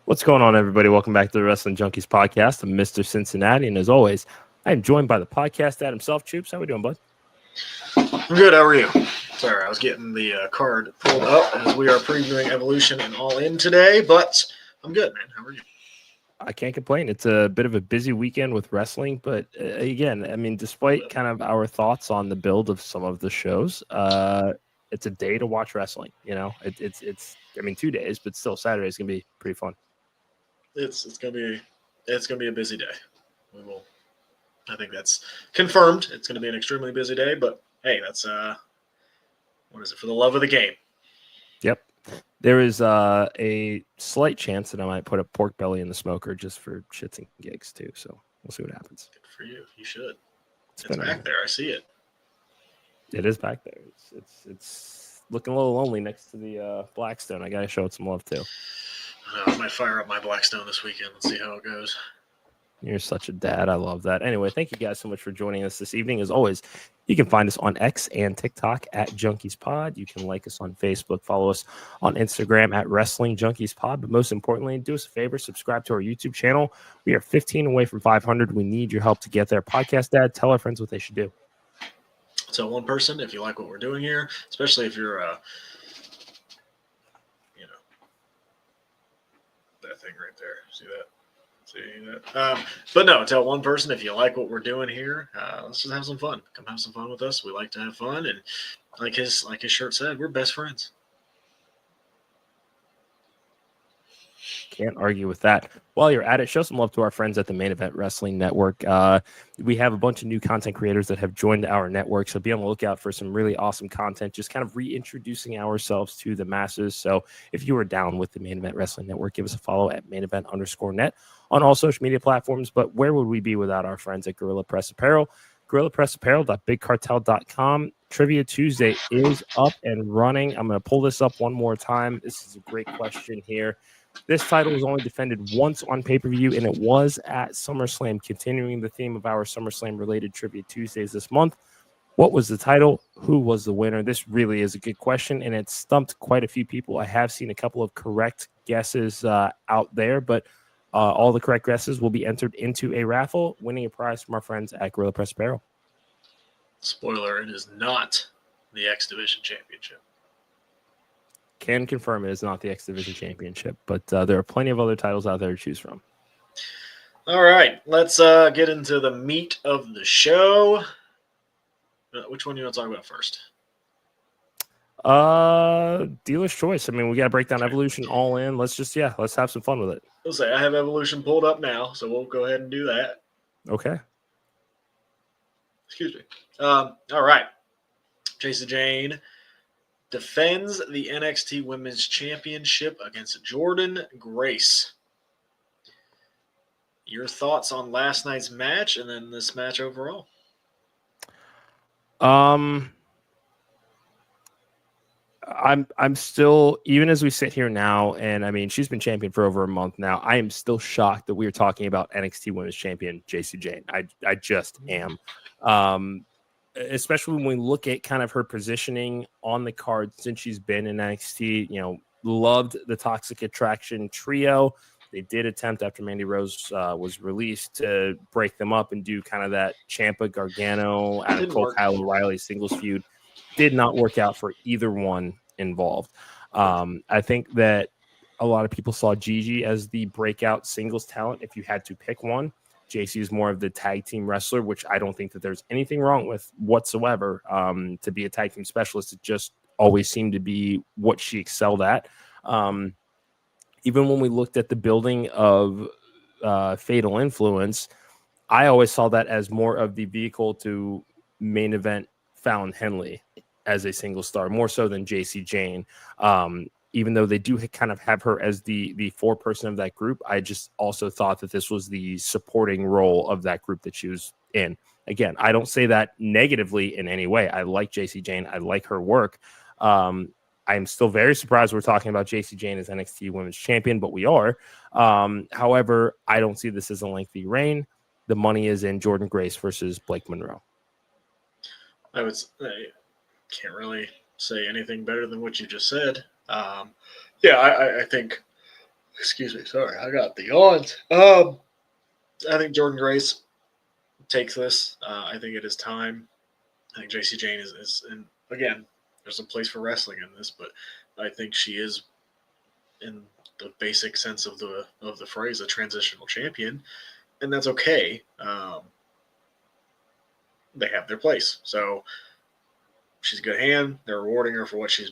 What's going on, everybody? Welcome back to the Wrestling Junkies podcast. I'm Mr. Cincinnati, and as always, I am joined by the podcast dad himself, Choops. How we doing, bud? I'm good. How are you? Sorry, I was getting the card pulled up as we are previewing Evolution and All In today, but I'm good, man. How are you? I can't complain. It's a bit of a busy weekend with wrestling, but again, I mean, despite kind of our thoughts on the build of some of the shows, it's a day to watch wrestling. You know, it's. I mean, 2 days, but still, Saturday is gonna be pretty fun. It's gonna be a busy day. We will. I think that's confirmed. It's gonna be an extremely busy day, but hey, that's what is it, for the love of the game? Yep. There is a slight chance that I might put a pork belly in the smoker just for shits and gigs too. So we'll see what happens. Good for you. You should. It's been back there. I see it. It is back there. It's looking a little lonely next to the Blackstone. I gotta show it some love too. I might fire up my Blackstone this weekend. Let's see how it goes. You're such a dad. I love that. Anyway, thank you guys so much for joining us this evening. As always, you can find us on X and TikTok at Junkies Pod. You can like us on Facebook, follow us on Instagram at Wrestling Junkies Pod. But most importantly, do us a favor, subscribe to our YouTube channel. We are 15 away from 500. We need your help to get there. Podcast dad, tell our friends what they should do. So one person, if you like what we're doing here, especially if you're that thing right there. See that? But no, tell one person if you like what we're doing here. Let's just have some fun. Come have some fun with us. We like to have fun, and like his shirt said, we're best friends. Can't argue with that. While you're at it, show some love to our friends at the Main Event Wrestling Network. We have a bunch of new content creators that have joined our network, so be on the lookout for some really awesome content, just kind of reintroducing ourselves to the masses. So if you are down with the Main Event Wrestling Network, give us a follow at mainevent_net on all social media platforms. But where would we be without our friends at Gorilla Press Apparel? GorillaPressApparel.BigCartel.com. Trivia Tuesday is up and running. I'm going to pull this up one more time. This is a great question here. This title was only defended once on pay-per-view, and it was at SummerSlam, continuing the theme of our SummerSlam-related Trivia Tuesdays this month. What was the title? Who was the winner? This really is a good question, and it stumped quite a few people. I have seen a couple of correct guesses out there, but all the correct guesses will be entered into a raffle, winning a prize from our friends at Gorilla Press Apparel. Spoiler, it is not the X Division Championship. Can confirm it is not the X Division Championship, but there are plenty of other titles out there to choose from. All right, let's get into the meat of the show. Which one do you want to talk about first? Dealer's choice. I mean, we got to break down Evolution All In. Let's have some fun with it. I'll say I have Evolution pulled up now, so we'll go ahead and do that. Okay. Excuse me. All right. Jason Jane defends the NXT Women's Championship against Jordan Grace. Your thoughts on last night's match and then this match overall? I'm still, even as we sit here now, and I mean, she's been champion for over a month now. I am still shocked that we are talking about NXT Women's Champion Jacy Jayne. I just am. Especially when we look at kind of her positioning on the card since she's been in NXT, loved the Toxic Attraction trio. They did attempt after Mandy Rose was released to break them up and do kind of that Ciampa Gargano, Adam Cole, Kyle O'Reilly singles feud. Did not work out for either one involved. I think that a lot of people saw Gigi as the breakout singles talent. If you had to pick one, JC is more of the tag team wrestler, which I don't think that there's anything wrong with whatsoever. To be a tag team specialist, it just always seemed to be what she excelled at. Even when we looked at the building of Fatal Influence, I always saw that as more of the vehicle to main event Fallon Henley as a single star, more so than Jacy Jayne. Even though they do kind of have her as the foreperson of that group, I just also thought that this was the supporting role of that group that she was in. Again, I don't say that negatively in any way. I like Jacy Jayne. I like her work. I'm still very surprised we're talking about Jacy Jayne as NXT Women's Champion, but we are. However, I don't see this as a lengthy reign. The money is in Jordan Grace versus Blake Monroe. I can't really say anything better than what you just said. I think Excuse me. Sorry, I got the yawns. I think Jordan Grace takes this. I think it is time. I think JC Jane is and again, there's a place for wrestling in this, but I think she is, in the basic sense of the phrase, a transitional champion, and that's okay. They have their place, so she's a good hand. They're rewarding her for what she's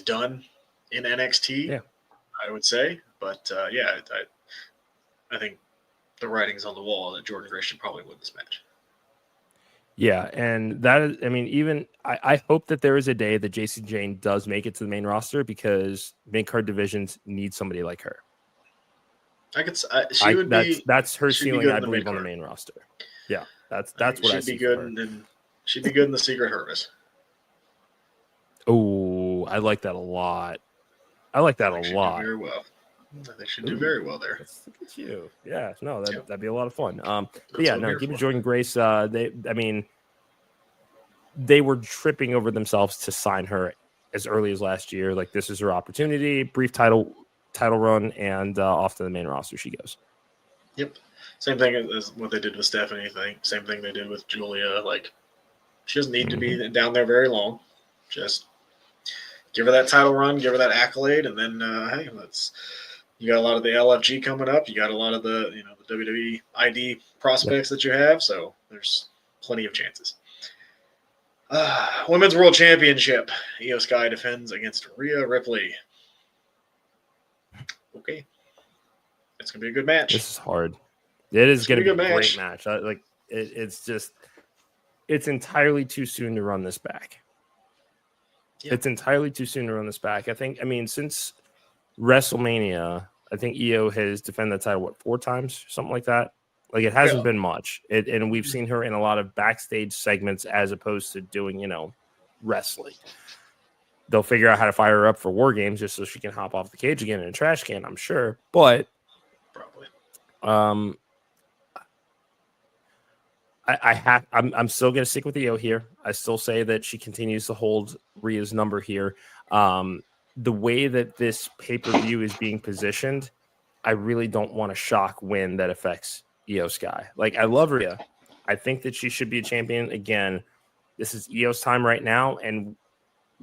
done in NXT. Yeah. I would say, but I think the writing's on the wall that Jordan Grace should probably win this match. Yeah, and that is, I mean, even I hope that there is a day that JC Jane does make it to the main roster, because main card divisions need somebody like her. She would be. That's her ceiling, I on believe, on the main roster. Yeah, that's what I see. She'd be good, and she'd be good in the Secret Service. Oh, I like that a lot. I like that a lot. Do very well. I think she'd do very well there. Look at you. Yeah, no, that'd be a lot of fun. Give me Jordan Grace. They were tripping over themselves to sign her as early as last year. Like, this is her opportunity. Brief title run, and off to the main roster she goes. Yep. Same thing as what they did with Stephanie. Same thing they did with Julia. Like, she doesn't need to be down there very long. Just give her that title run, give her that accolade, and then hey, you got a lot of the LFG coming up. You got a lot of the the WWE ID prospects that you have. So there's plenty of chances. Women's World Championship. Io Sky defends against Rhea Ripley. Okay. It's going to be a good match. This is hard. It is going to be a great match. It's entirely too soon to run this back. Yep. It's entirely too soon to run this back. Since WrestleMania, I think Io has defended the title, 4 times? Something like that. Like, it hasn't been much. And we've seen her in a lot of backstage segments as opposed to doing, wrestling. They'll figure out how to fire her up for War Games just so she can hop off the cage again in a trash can, I'm sure. But probably. I'm still going to stick with Io here. I still say that she continues to hold Rhea's number here. The way that this pay-per-view is being positioned, I really don't want a shock win that affects Io Sky. Like, I love Rhea. I think that she should be a champion. Again, this is Io's time right now, and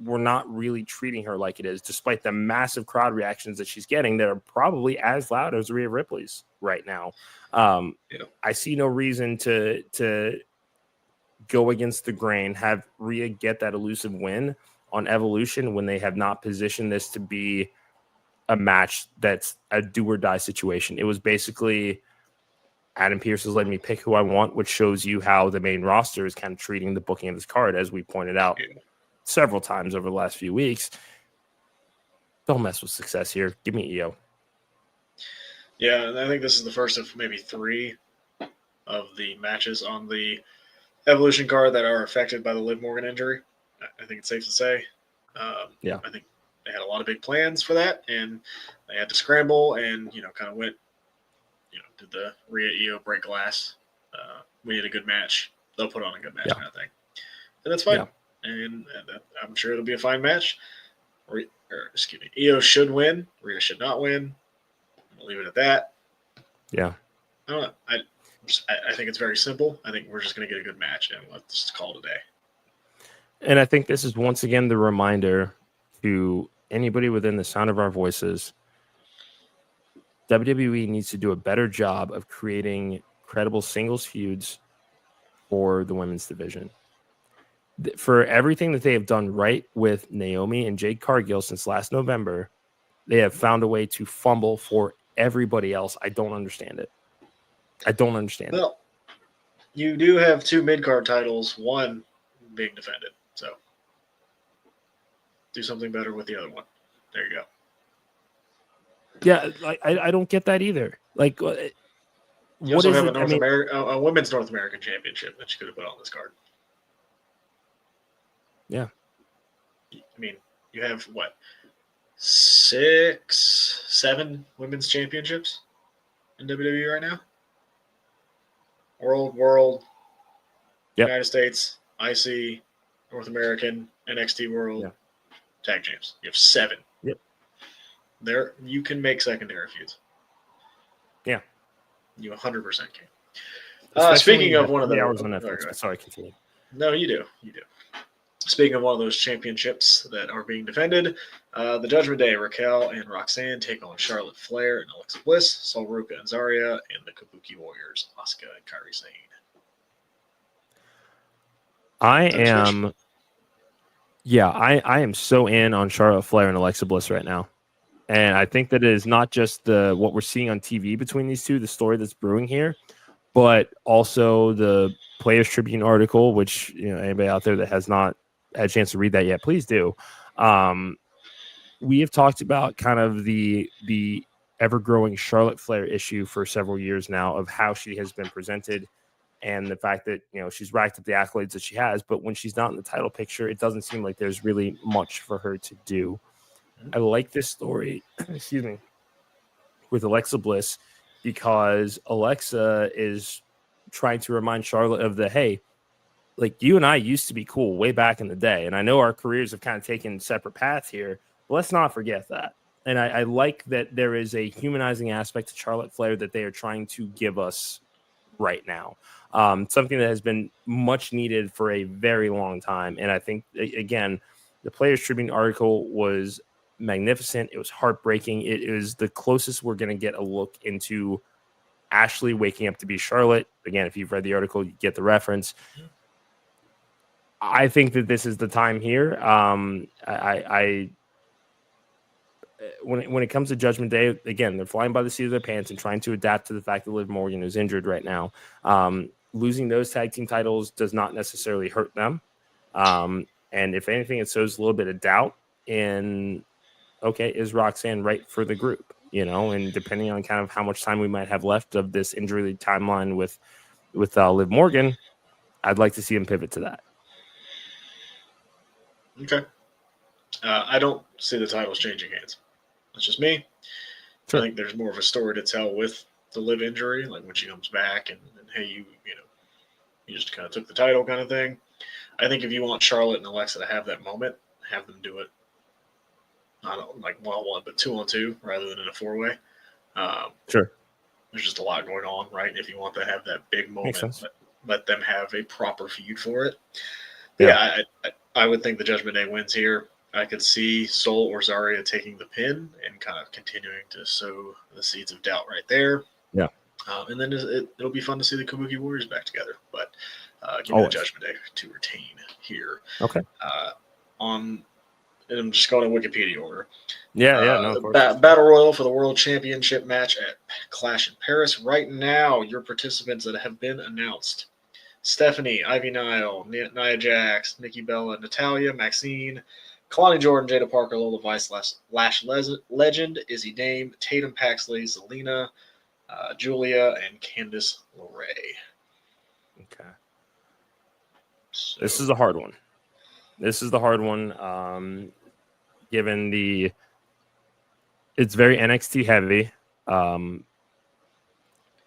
we're not really treating her like it is, despite the massive crowd reactions that she's getting that are probably as loud as Rhea Ripley's right now. I see no reason to go against the grain, have Rhea get that elusive win on Evolution when they have not positioned this to be a match that's a do or die situation. It was basically Adam Pearce is letting me pick who I want, which shows you how the main roster is kind of treating the booking of this card, as we pointed out several times over the last few weeks. Don't mess with success here. Give me Io. Yeah, and I think this is the first of maybe 3 of the matches on the Evolution card that are affected by the Liv Morgan injury. I think it's safe to say. I think they had a lot of big plans for that, and they had to scramble and, kind of went, did the Rhea Io break glass. We need a good match. They'll put on a good match kind of thing. And that's fine. Yeah. And I'm sure it'll be a fine match. Io should win. Rhea should not win. I'll leave it at that. Yeah. I don't know. I think it's very simple. I think we're just going to get a good match, and let's just call it a day. And I think this is once again the reminder to anybody within the sound of our voices. WWE needs to do a better job of creating credible singles feuds for the women's division. For everything that they have done right with Naomi and Jade Cargill since last November, they have found a way to fumble for everybody else. I don't understand it. Well, you do have 2 mid-card titles, 1 being defended. So do something better with the other one. There you go. Yeah, like I don't get that either. Like, you also have a women's North American Championship that you could have put on this card. Yeah. I mean, you have what? 6, 7 women's championships in WWE right now? World, United States, IC, North American, NXT World, Tag Champs. You have 7. Yep. There, you can make secondary feuds. Yeah. You 100% can. Speaking of one of the hours on Netflix, sorry, continue. No, you do. Speaking of one of those championships that are being defended, the Judgment Day, Raquel and Roxanne take on Charlotte Flair and Alexa Bliss, Sol Ruka and Zarya, and the Kabuki Warriors, Asuka and Kairi Sane. I am so in on Charlotte Flair and Alexa Bliss right now. And I think that it is not just what we're seeing on TV between these two, the story that's brewing here, but also the Players Tribune article, which, anybody out there that has not had a chance to read that yet, please do. We have talked about kind of the ever-growing Charlotte Flair issue for several years now of how she has been presented and the fact that, she's racked up the accolades that she has, but when she's not in the title picture, it doesn't seem like there's really much for her to do. I like this story, excuse me, with Alexa Bliss because Alexa is trying to remind Charlotte of hey, like you and I used to be cool way back in the day. And I know our careers have kind of taken separate paths here, but let's not forget that. And I like that there is a humanizing aspect to Charlotte Flair that they are trying to give us right now. Something that has been much needed for a very long time. And I think, again, the Players Tribune article was magnificent. It was heartbreaking. It was the closest we're going to get a look into Ashley waking up to be Charlotte. Again, if you've read the article, you get the reference. I think that this is the time here. When it comes to Judgment Day, again, they're flying by the seat of their pants and trying to adapt to the fact that Liv Morgan is injured right now. Losing those tag team titles does not necessarily hurt them. And if anything, it sows a little bit of doubt in, okay, is Roxanne right for the group? And depending on kind of how much time we might have left of this injury timeline with Liv Morgan, I'd like to see him pivot to that. Okay. I don't see the titles changing hands. That's just me. Sure. I think there's more of a story to tell with the Liv injury, like when she comes back and hey, you just kind of took the title kind of thing. I think if you want Charlotte and Alexa to have that moment, have them do it not like 1-on-1, but 2-on-2 rather than in a 4-way. Sure. There's just a lot going on, right? If you want to have that big moment, let them have a proper feud for it. Yeah, I would think the Judgment Day wins here. I could see Sol or Zarya taking the pin and kind of continuing to sow the seeds of doubt right there. Yeah. And then it'll be fun to see the Kabuki Warriors back together. But give me the Judgment Day to retain here. Okay. And I'm just going in Wikipedia order. No, of course. Battle Royal for the World Championship match at Clash in Paris. Right now, your participants that have been announced: Stephanie, Ivy Nile, Nia Jax, Nikki Bella, Natalya, Maxine, Kalani Jordan, Jada Parker, Lola Vice, Lash Legend, Izzy Dame, Tatum Paxley, Zelina, Julia, and Candice LeRae. Okay. So, this is a hard one. Given it's very NXT heavy.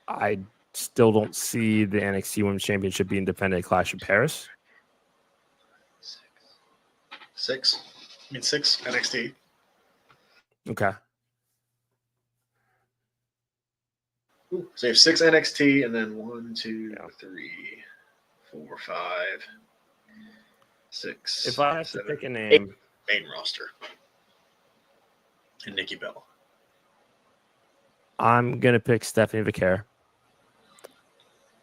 I still don't see the NXT Women's Championship being defended at Clash of Paris. 6 NXT. Okay. So you have 6 NXT and then 1, 2, 3, 4, 5, 6. If I have to pick a name, main roster, and Nikki Bella. I'm gonna pick Stephanie Vaquer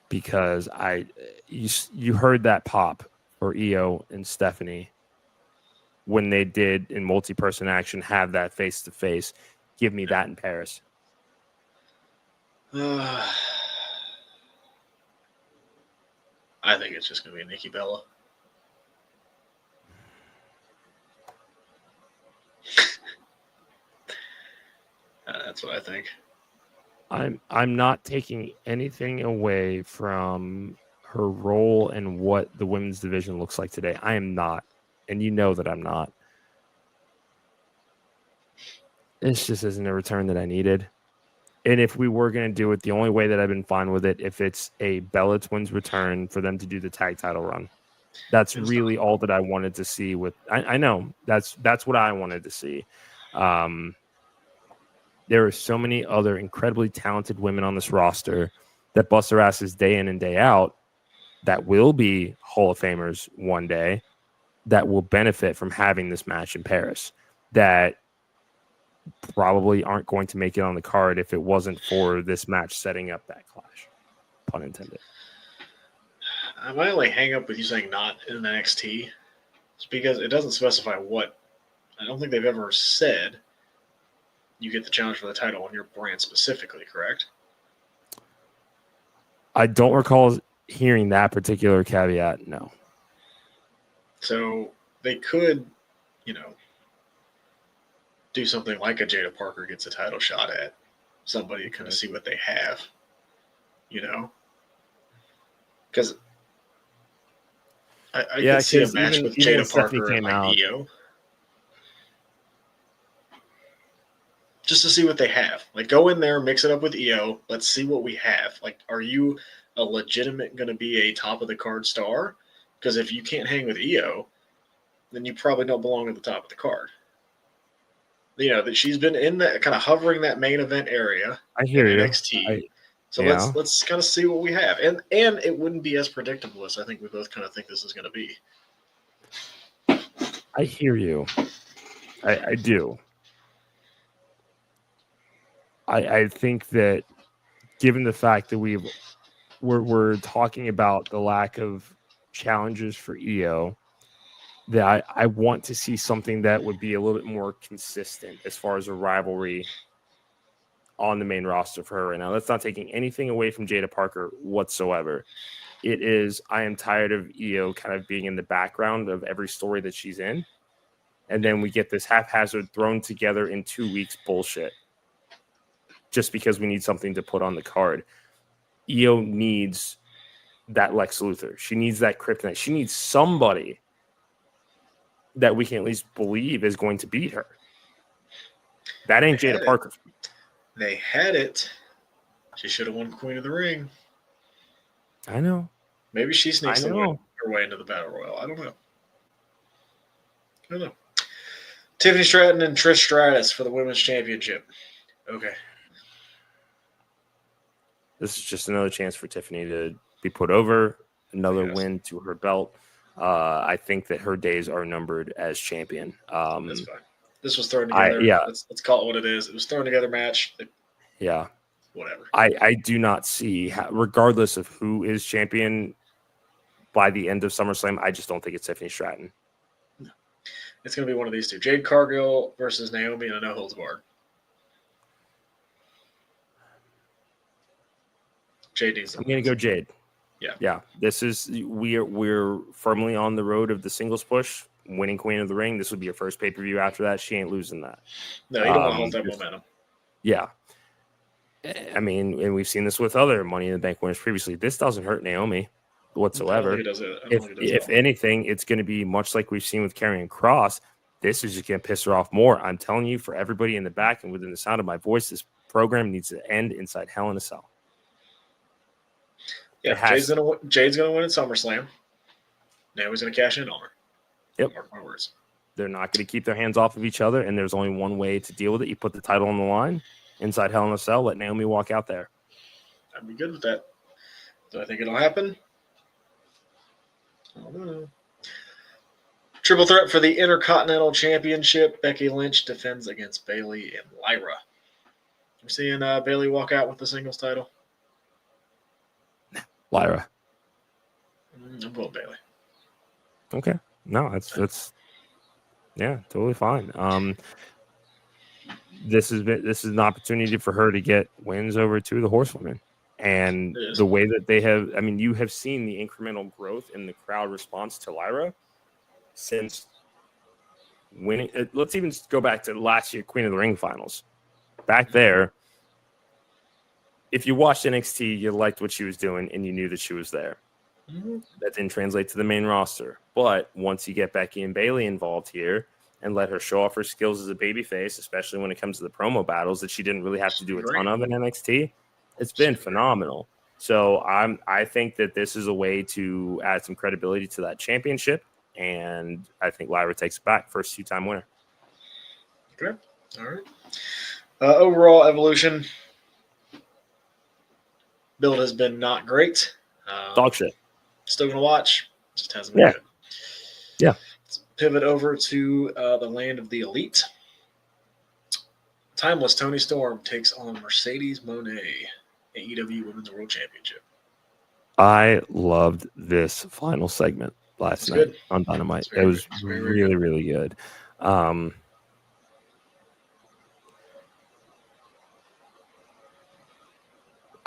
because you heard that pop for Io and Stephanie when they did in multi-person action have that face-to-face. Give me that in Paris. I think it's just going to be Nikki Bella. That's what I think. I'm not taking anything away from her role and what the women's division looks like today. I am not. And you know that I'm not. This just isn't a return that I needed. And if we were going to do it, the only way that I've been fine with it, if it's a Bella Twins return for them to do the tag title run. That's really all that I wanted to see with. I know that's what I wanted to see. There are so many other incredibly talented women on this roster that bust their asses day in and day out that will be Hall of Famers one day that will benefit from having this match in Paris that probably aren't going to make it on the card if it wasn't for this match setting up that clash. Pun intended. My only hang up with you saying not in NXT is because it doesn't specify what. I don't think they've ever said you get the challenge for the title on your brand specifically, correct? I don't recall hearing that particular caveat, no. So they could, do something like a Jada Parker gets a title shot at somebody to kind of see what they have, Because I could see a match with Jada Parker and Io. Just to see what they have. Like, go in there, mix it up with Io. Let's see what we have. Like, are you a legitimate going to be a top-of-the-card star? Because if you can't hang with Io, then you probably don't belong at the top of the card. That she's been in that kind of hovering that main event area. I hear you. NXT. Let's kind of see what we have. And it wouldn't be as predictable as I think we both kind of think this is going to be. I hear you. I do. I think that given the fact that we're talking about the lack of challenges for Io, that I want to see something that would be a little bit more consistent as far as a rivalry on the main roster for her right now. That's not taking anything away from Jada Parker whatsoever. It is, I am tired of Io kind of being in the background of every story that she's in. And then we get this haphazard thrown together in 2 weeks bullshit just because we need something to put on the card. Io needs that Lex Luthor. She needs that kryptonite. She needs somebody that we can at least believe is going to beat her. That ain't Jada Parker. They had it. She should have won Queen of the Ring. I know. Maybe she sneaks her way into the Battle Royal. I don't know. Tiffany Stratton and Trish Stratus for the Women's Championship. Okay. This is just another chance for Tiffany to be put over, another win to her belt. I think that her days are numbered as champion. That's fine. This was thrown together. Let's call it what it is. It was thrown together match. Whatever. I do not see, regardless of who is champion by the end of SummerSlam, I just don't think it's Tiffany Stratton. No. It's going to be one of these two. Jade Cargill versus Naomi in a no-holds-barred. I'm going to go Jade. Yeah. This is we're firmly on the road of the singles push, winning Queen of the Ring. This would be her first pay-per-view after that. She ain't losing that. No, you don't want to hold that momentum. Yeah. I mean, and we've seen this with other Money in the Bank winners previously. This doesn't hurt Naomi whatsoever. If anything, it's going to be much like we've seen with Karrion Kross. This is just going to piss her off more. I'm telling you, for everybody in the back and within the sound of my voice, this program needs to end inside Hell in a Cell. Yeah, Jade's gonna win at SummerSlam. Naomi's gonna cash in on her. Yep. Mark my words. They're not going to keep their hands off of each other, and there's only one way to deal with it. You put the title on the line inside Hell in a Cell. Let Naomi walk out there. I'd be good with that. Do I think it'll happen? I don't know. Triple threat for the Intercontinental Championship. Becky Lynch defends against Bayley and Lyra. We're seeing Bayley walk out with the singles title. Lyra. I'm going Bayley. Okay. No, that's totally fine. This is an opportunity for her to get wins over two of the horsewomen. And the way that they have, I mean, you have seen the incremental growth in the crowd response to Lyra since winning. Let's even go back to last year, Queen of the Ring finals. Back there, if you watched NXT, you liked what she was doing and you knew that she was there. Mm-hmm. That didn't translate to the main roster. But once you get Becky and Bayley involved here and let her show off her skills as a babyface, especially when it comes to the promo battles that she didn't really have to do a ton of in NXT, it's been phenomenal. So I think that this is a way to add some credibility to that championship, and I think Lyra takes it back, first two-time winner. Okay. All right. Overall evolution build has been not great. Dog shit. Still gonna watch. Just hasn't been good. Yeah. Let's pivot over to the land of the elite. Timeless Tony Storm takes on Mercedes Moné, AEW Women's World Championship. I loved this final segment last night on Dynamite. It was really, really good.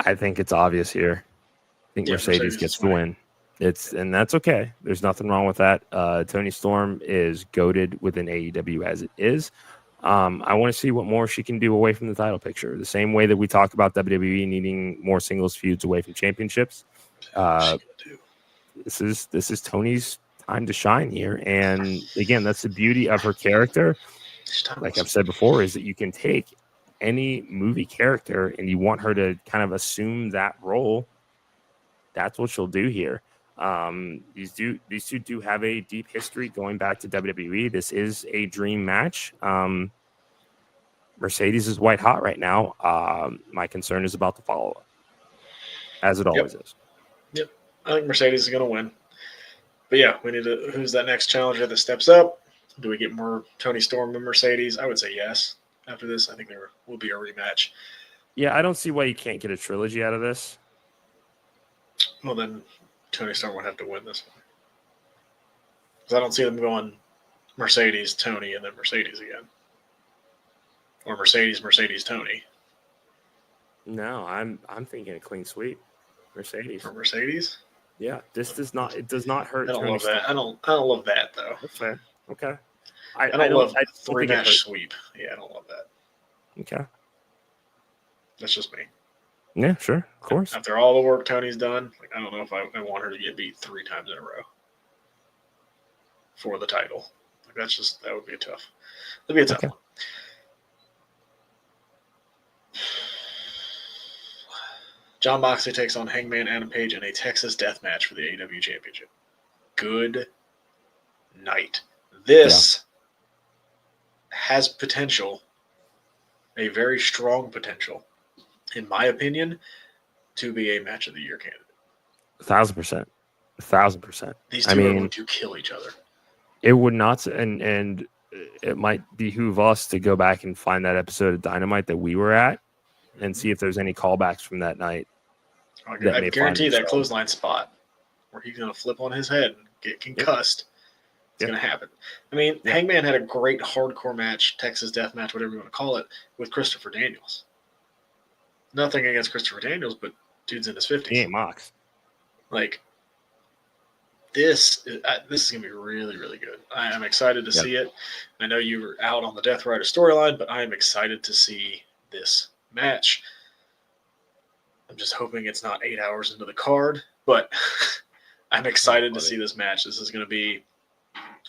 I think it's obvious here. I think Mercedes gets the win. And that's okay. There's nothing wrong with that. Tony Storm is goated within AEW as it is. I want to see what more she can do away from the title picture. The same way that we talk about WWE needing more singles feuds away from championships. This is Tony's time to shine here. And again, that's the beauty of her character. Like I've said before, is that you can take any movie character and you want her to kind of assume that role. That's what she'll do here. These two do have a deep history going back to WWE. This is a dream match. Mercedes is white hot right now. My concern is about the follow-up, as it always is. Yep. I think Mercedes is going to win. But yeah, we need to. Who's that next challenger that steps up? Do we get more Tony Storm and Mercedes? I would say yes. After this, I think there will be a rematch. Yeah, I don't see why you can't get a trilogy out of this. Well, then Tony Storm would have to win this one. Because I don't see them going Mercedes, Tony, and then Mercedes again. Or Mercedes, Mercedes, Tony. No, I'm thinking a clean sweep. Mercedes. For Mercedes? Yeah, this does not. It does not hurt. I don't love that. I don't love that though. That's fair. Okay. I don't love a 3-match sweep. Yeah, I don't love that. Okay. That's just me. Yeah, sure, of course. After all the work Tony's done, like I don't know if I want her to get beat 3 times in a row for the title. Like that would be tough. That'd be a tough one. John Moxley takes on Hangman Adam Page in a Texas death match for the AEW Championship. Good night. This has potential, a very strong potential, in my opinion, to be a match of the year candidate. 1,000%. 1,000%. These two are going to kill each other. It would not, and it might behoove us to go back and find that episode of Dynamite that we were at and see if there's any callbacks from that night. I guarantee that clothesline spot where he's going to flip on his head and get concussed. It's going to happen. I mean, Hangman had a great hardcore match, Texas death match, whatever you want to call it, with Christopher Daniels. Nothing against Christopher Daniels, but dude's in his 50s. He ain't Mox. Like, this is going to be really, really good. I am excited to see it. I know you were out on the Death Rider storyline, but I am excited to see this match. I'm just hoping it's not 8 hours into the card, but I'm excited to see this match. This is going to be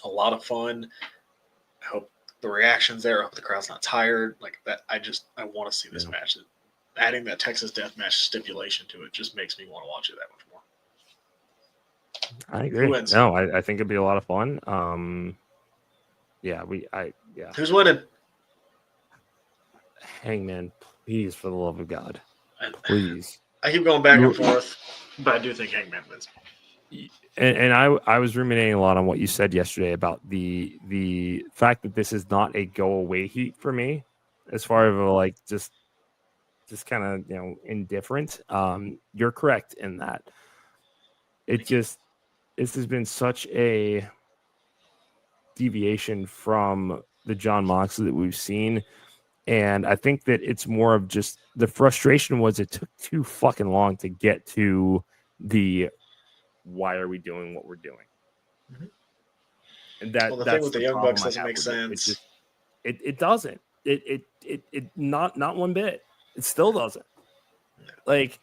a lot of fun. I hope the reaction's there. I hope the crowd's not tired. Like that, I want to see this match. Adding that Texas death match stipulation to it just makes me want to watch it that much more. I agree. Who wins? No, I think it'd be a lot of fun. Who's winning? Hangman, please, for the love of God. Please. I keep going back and forth, but I do think Hangman wins. And I was ruminating a lot on what you said yesterday about the fact that this is not a go away heat for me, as far as like just kind of indifferent. You're correct in that. This has been such a deviation from the John Moxley that we've seen. And I think that it's more of just the frustration was it took too fucking long to get to the why are we doing what we're doing? Mm-hmm. And that's thing with the Young Bucks doesn't make sense. It doesn't. It not one bit. It still doesn't. Like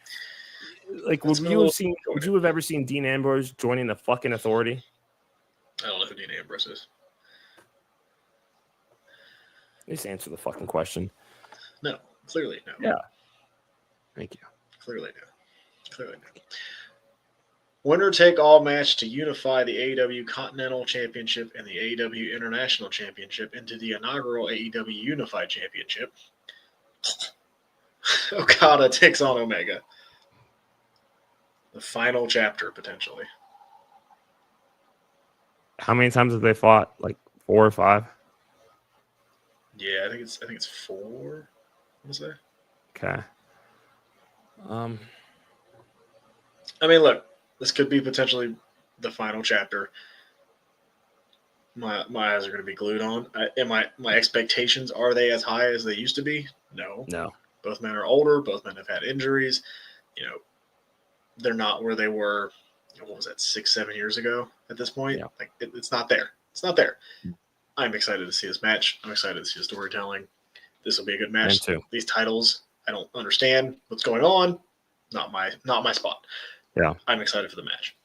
would you have ever seen Dean Ambrose joining the fucking Authority? I don't know who Dean Ambrose is. Just answer the fucking question. No, clearly no. Yeah. Thank you. Clearly no. Winner take all match to unify the AEW Continental Championship and the AEW International Championship into the inaugural AEW Unified Championship. Okada takes on Omega. The final chapter, potentially. How many times have they fought? Like 4 or 5? Yeah, I think it's 4. What was that? Okay. I mean, look, this could be potentially the final chapter. My eyes are going to be glued on. And my expectations, are they as high as they used to be? No. Both men are older. Both men have had injuries. They're not where they were. What was that, 6-7 years ago? At this point, like it's not there. It's not there. I'm excited to see this match. I'm excited to see the storytelling. This will be a good match. These titles, I don't understand what's going on. Not my spot. Yeah. I'm excited for the match.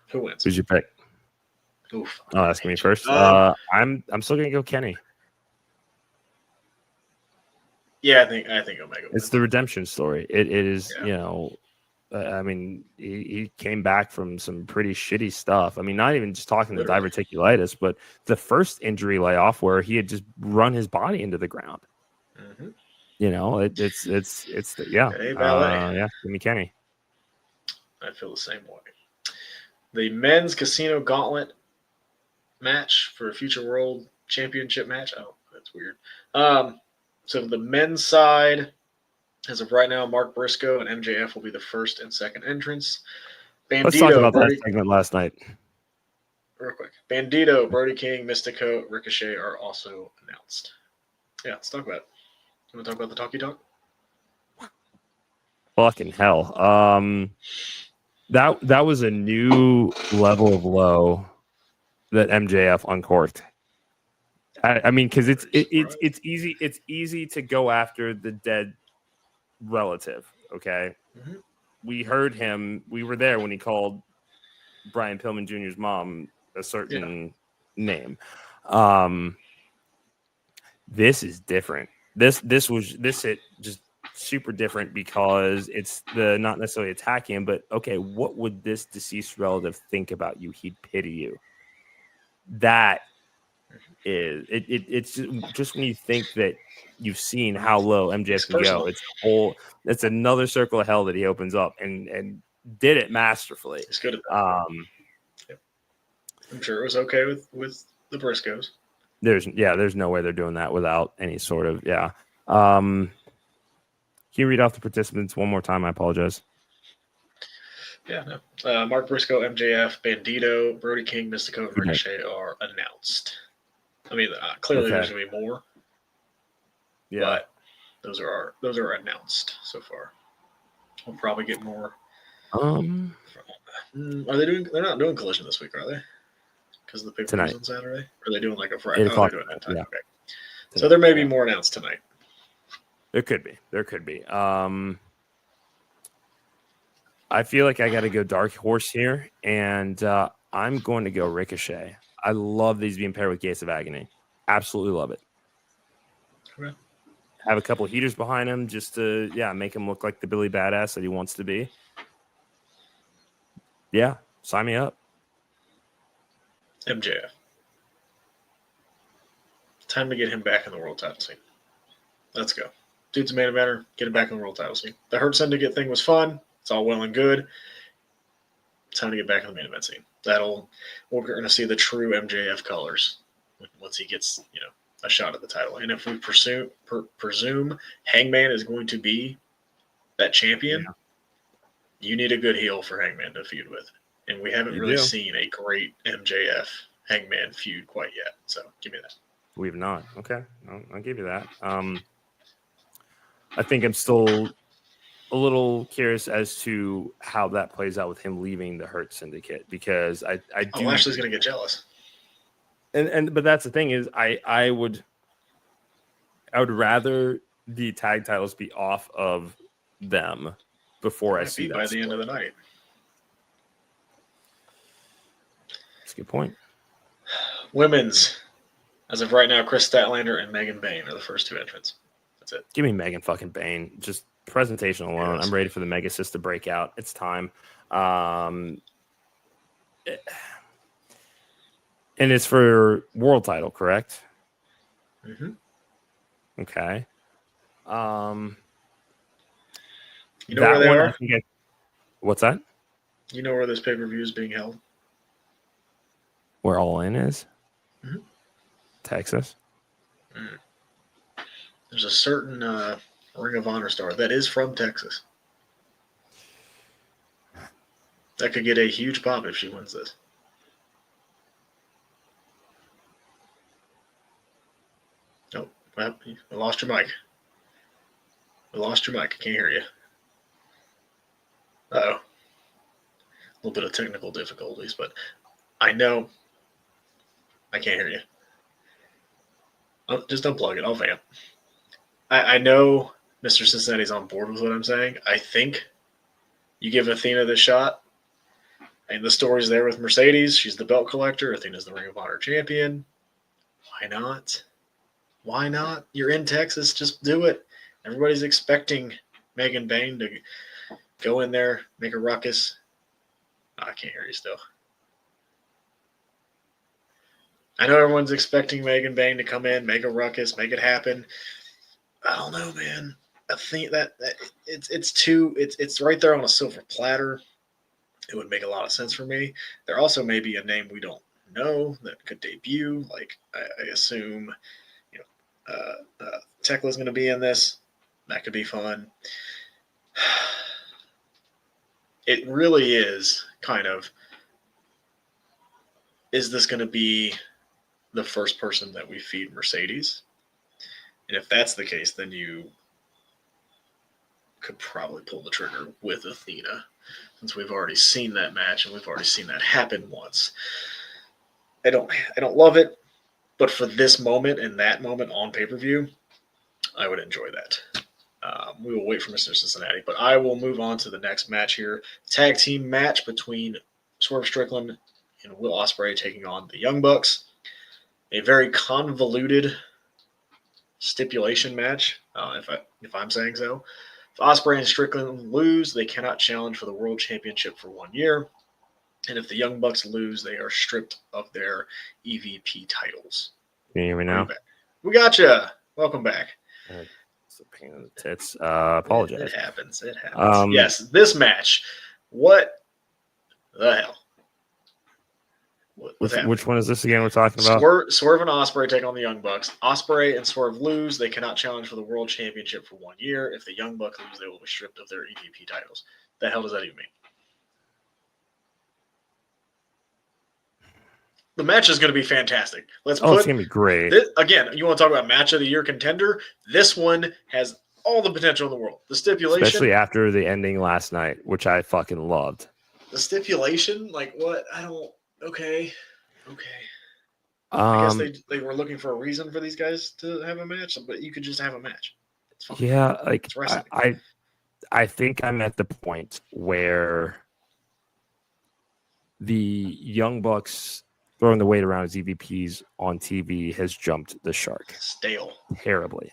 Who wins? Who's your pick? Oof. Oh, ask me first. I'm still gonna go Kenny. Yeah, I think Omega wins. It's the redemption story. It is, I mean, he came back from some pretty shitty stuff. I mean, not even just talking the diverticulitis, but the first injury layoff where he had just run his body into the ground. Mm-hmm. Give me Kenny. I feel the same way. The men's casino gauntlet match for a future world championship match. Oh, that's weird. So the men's side, as of right now, Mark Briscoe and MJF will be the first and second entrants. Bandito, let's talk about that segment last night. Real quick. Bandito, Brody King, Mystico, Ricochet are also announced. Yeah, let's talk about it. You want to talk about the talkie talk? Fucking hell. That was a new level of low that MJF uncorked. I mean, because it's easy to go after the dead relative. Okay, we heard him. We were there when he called Brian Pillman Jr.'s mom a certain name. This is different. This hit just super different because it's the not necessarily attacking him, but okay, what would this deceased relative think about you? He'd pity you. That is it's just when you think that you've seen how low MJF can go, it's another circle of hell that he opens up and did it masterfully. He's good at that. I'm sure it was okay with the Briscoes. There's no way they're doing that without any sort of Can you read off the participants one more time? I apologize. Yeah, no. Mark Briscoe, MJF, Bandito, Brody King, Mystico, and Ricochet are announced. I mean, clearly there's going to be more. Yeah. But those are announced so far. We'll probably get more. Are they doing? They're not doing Collision this week, are they? Because the pay-per-view on Saturday. Or are they doing like a Friday? Oh, they're doing that time. Yeah. Okay. So there may be more announced tonight. There could be. I feel like I got to go dark horse here, and I'm going to go Ricochet. I love these being paired with Gates of Agony. Absolutely love it. Okay. Have a couple of heaters behind him just to make him look like the Billy Badass that he wants to be. Yeah, sign me up. MJF. Time to get him back in the world title scene. Let's go. Dude's a main eventer. Get him back in the world title scene. The Hurt Syndicate thing was fun. It's all well and good. Time to get back in the main event scene. We're going to see the true MJF colors once he gets, a shot at the title. And if we presume Hangman is going to be that champion, you need a good heel for Hangman to feud with. And we haven't really seen a great MJF Hangman feud quite yet. So give me that. We've not. Okay. I'll give you that. I think I'm still a little curious as to how that plays out with him leaving the Hurt Syndicate, because I do. Lashley's going to get jealous. But that's the thing is I would rather the tag titles be off of them before I see that by the end of the night. That's a good point. Women's, as of right now, Chris Statlander and Megan Bayne are the first two entrants. That's it. Give me Megan fucking Bayne. Just presentation alone. I'm ready for the Mega Sis to break out. It's time. And it's for world title, correct? Mm-hmm. Okay. You know where they are? What's that? You know where this pay-per-view is being held? Where All In is? Mm-hmm. Texas. There's a certain Ring of Honor star that is from Texas. That could get a huge pop if she wins this. Oh, well, I lost your mic. I can't hear you. Uh-oh. A little bit of technical difficulties, but I know I can't hear you. Just unplug it. I'll vamp. I know Mr. Cincinnati's on board with what I'm saying. I think you give Athena this shot, and the story's there with Mercedes. She's the belt collector. Athena's the Ring of Honor champion. Why not? Why not? You're in Texas. Just do it. Everybody's expecting Megan Bain to go in there, make a ruckus. I can't hear you still. I know everyone's expecting Megan Bain to come in, make a ruckus, make it happen. I don't know, man. I think that it's right there on a silver platter. It would make a lot of sense for me. There also may be a name we don't know that could debut. Like I assume, Tekla's going to be in this. That could be fun. It really is kind of, is this going to be the first person that we feed Mercedes? And if that's the case, then you could probably pull the trigger with Athena, since we've already seen that match and we've already seen that happen once. I don't love it, but for this moment and that moment on pay-per-view, I would enjoy that. We will wait for Mr. Cincinnati, but I will move on to the next match here. Tag team match between Swerve Strickland and Will Ospreay taking on the Young Bucks. A very convoluted stipulation match, if I'm saying so. If Ospreay and Strickland lose, they cannot challenge for the World Championship for 1 year. And if the Young Bucks lose, they are stripped of their EVP titles. Can you hear me now? We gotcha. Welcome back. It's a pain in the tits. Apologize. It happens. Yes, this match. What the hell? Which one is this again we're talking about? Swerve and Ospreay take on the Young Bucks. Ospreay and Swerve lose. They cannot challenge for the World Championship for 1 year. If the Young Bucks lose, they will be stripped of their EVP titles. The hell does that even mean? The match is going to be fantastic. It's going to be great. Again, you want to talk about match of the year contender? This one has all the potential in the world. The stipulation, especially after the ending last night, which I fucking loved. The stipulation, like what? Okay. I guess they were looking for a reason for these guys to have a match, but you could just have a match. It's fine. Yeah, like I think I'm at the point where the Young Bucks throwing the weight around as EVPs on TV has jumped the shark. Stale. Terribly.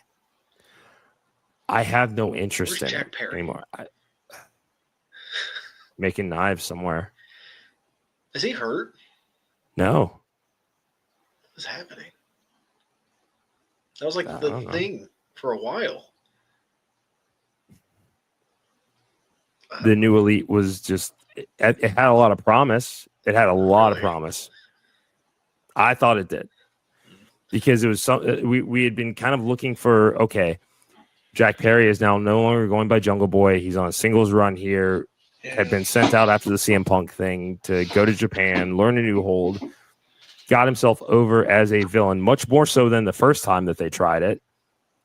I have no interest in Jack it Perry? anymore. Making knives somewhere. Is he hurt? No. What's happening? That was like the thing for a while. The new Elite was just, it had a lot of promise. It had a lot of promise. I thought it did. Because it was we had been kind of looking for, okay, Jack Perry is now no longer going by Jungle Boy. He's on a singles run here. Had been sent out after the CM Punk thing to go to Japan, learn a new hold, got himself over as a villain, much more so than the first time that they tried it.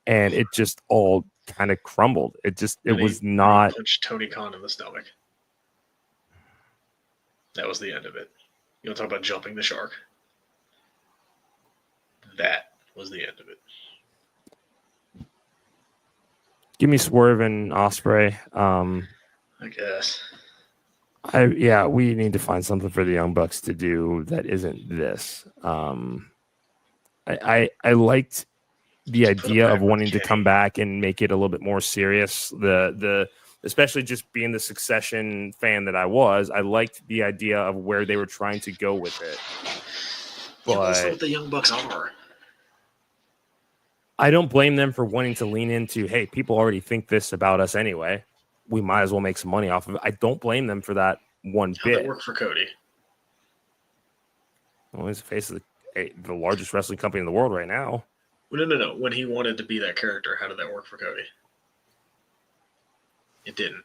And it just all kind of crumbled. It was not. Punched Tony Khan in the stomach. That was the end of it. You want to talk about jumping the shark? That was the end of it. Give me Swerve and Ospreay. I guess. We need to find something for the Young Bucks to do that isn't this. I liked the idea of wanting to come back and make it a little bit more serious. The especially just being the Succession fan that I was, I liked the idea of where they were trying to go with it. But that's not what the Young Bucks are. I don't blame them for wanting to lean into, hey, people already think this about us anyway. We might as well make some money off of it. I don't blame them for that one How'd that bit. work for Cody? Well, he's the face of the largest wrestling company in the world right now. Well, no. When he wanted to be that character, how did that work for Cody? It didn't.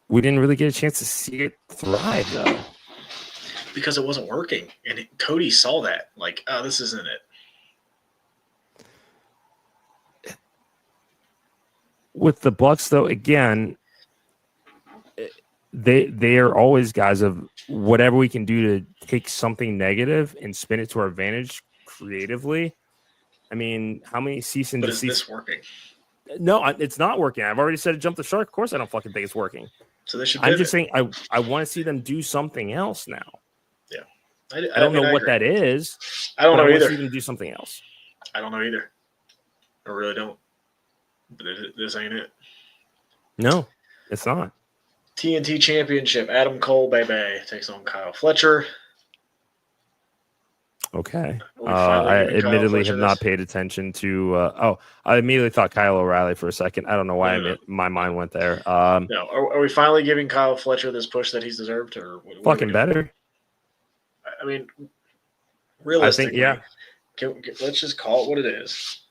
We didn't really get a chance to see it thrive, though. Because it wasn't working. And Cody saw that. Like, oh, this isn't it. With the Bucks, though, again, they are always guys of whatever we can do to take something negative and spin it to our advantage creatively. I mean, how many cease and desist? But is this working? No, it's not working. I've already said jump the shark. Of course, I don't fucking think it's working. So they should. I'm just saying I want to see them do something else now. Yeah, I don't know what that is. I don't know either. I want to see them do something else. I don't know either. I really don't. But this ain't it. No, it's not. TNT Championship. Adam Cole, baby, takes on Kyle Fletcher. Okay. I admittedly have not paid attention to. I immediately thought Kyle O'Reilly for a second. I don't know why my mind went there. No, are we finally giving Kyle Fletcher this push that he's deserved, or what fucking better? I mean, realistically, I think, yeah. Let's just call it what it is.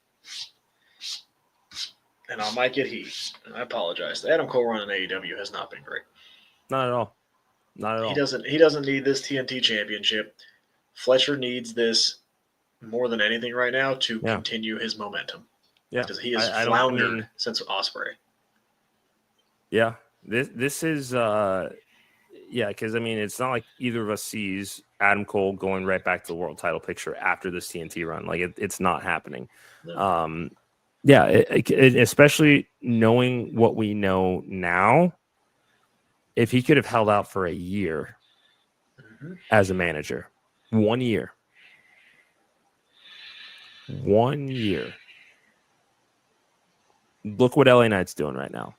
And I might get heat. I apologize. The Adam Cole run in AEW has not been great. Not at all. Not at all. He doesn't need this TNT Championship. Fletcher needs this more than anything right now to continue his momentum. Yeah, because he has floundered since Ospreay. Yeah, this is because I mean it's not like either of us sees Adam Cole going right back to the world title picture after this TNT run. Like it's not happening. No. Especially knowing what we know now. If he could have held out for a year as a manager. 1 year. 1 year. Look what LA Knight's doing right now.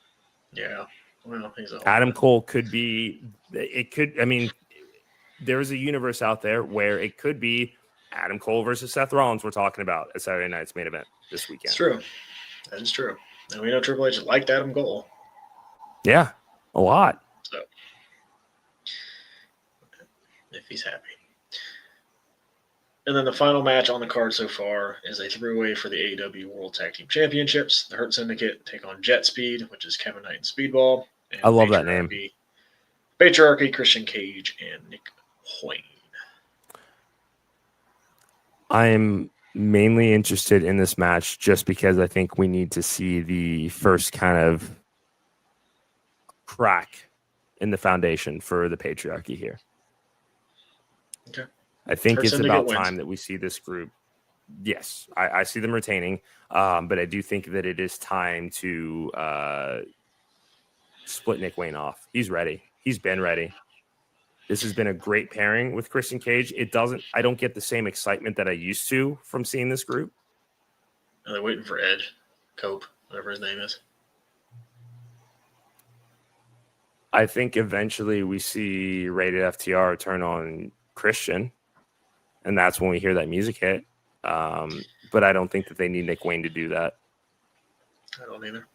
Yeah. Well, Adam Cole could be. It could. I mean, there is a universe out there where it could be Adam Cole versus Seth Rollins. We're talking about at Saturday night's main event this weekend. It's true. That is true. And we know Triple H liked Adam Cole. Yeah, a lot. So, if he's happy. And then the final match on the card so far is a three-way for the AEW World Tag Team Championships. The Hurt Syndicate take on Jet Speed, which is Kevin Knight and Speedball. And I love that name. Patriarchy, Christian Cage, and Nick Wayne. I'm mainly interested in this match just because I think we need to see the first kind of crack in the foundation for the patriarchy here. Okay. I think it's about time that we see this group. Yes, I see them retaining, but I do think that it is time to split Nick Wayne off. He's ready. He's been ready. This has been a great pairing with Christian Cage. I don't get the same excitement that I used to from seeing this group. Are they waiting for Edge? Cope, whatever his name is. I think eventually we see Rated FTR turn on Christian, and that's when we hear that music hit. But I don't think that they need Nick Wayne to do that. I don't either.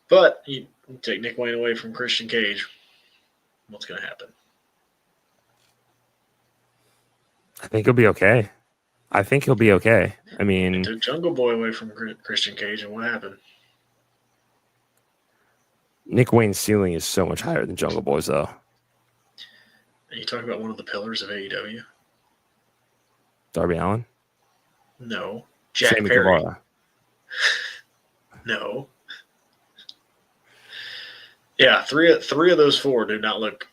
But you take Nick Wayne away from Christian Cage, what's going to happen? I think he'll be okay. I mean, they took Jungle Boy away from Christian Cage, and what happened? Nick Wayne's ceiling is so much higher than Jungle Boy's, though. And you talk about one of the pillars of AEW? Darby Allin? No. Jack Sammy Perry. Guevara. No. Yeah, three of those four do not look.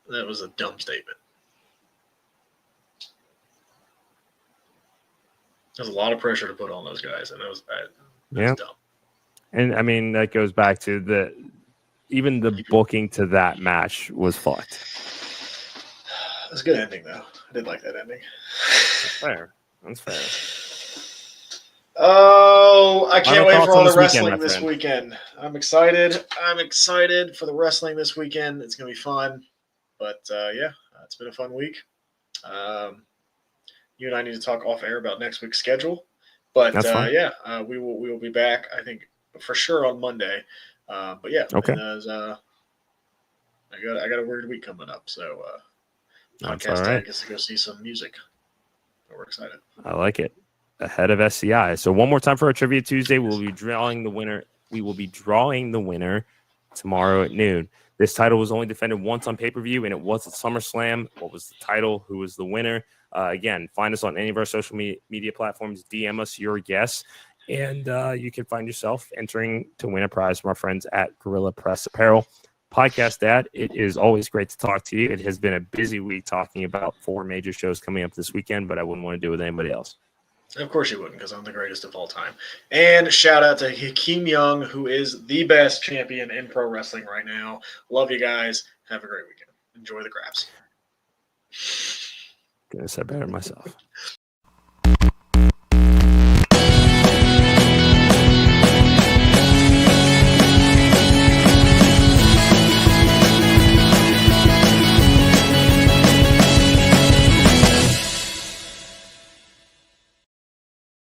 That was a dumb statement. There's a lot of pressure to put on those guys, and that was dumb. And I mean that goes back to even the booking to that match was fucked. It was a good ending, though. I did like that ending. That's fair. Oh, I can't wait for all the wrestling this weekend. I'm excited. I'm excited for the wrestling this weekend. It's going to be fun. But, it's been a fun week. You and I need to talk off air about next week's schedule. But That's fine. we will be back. I think for sure on Monday. But yeah, Okay. and as, I got a weird week coming up, so That's podcast all day right. gets to go see some music. We're excited. I like it. Ahead of SCI. So one more time for our Trivia Tuesday, we'll be drawing the winner. We will be drawing the winner tomorrow at noon. This title was only defended once on pay-per-view, and it was at SummerSlam. What was the title? Who was the winner? Again, find us on any of our social media platforms. DM us your guess, and you can find yourself entering to win a prize from our friends at Gorilla Press Apparel. Podcast Dad, it is always great to talk to you. It has been a busy week talking about 4 major shows coming up this weekend, but I wouldn't want to do it with anybody else. Of course you wouldn't, because I'm the greatest of all time. And shout out to Hakeem Young, who is the best champion in pro wrestling right now. Love you guys. Have a great weekend. Enjoy the craps. Goodness, I better myself.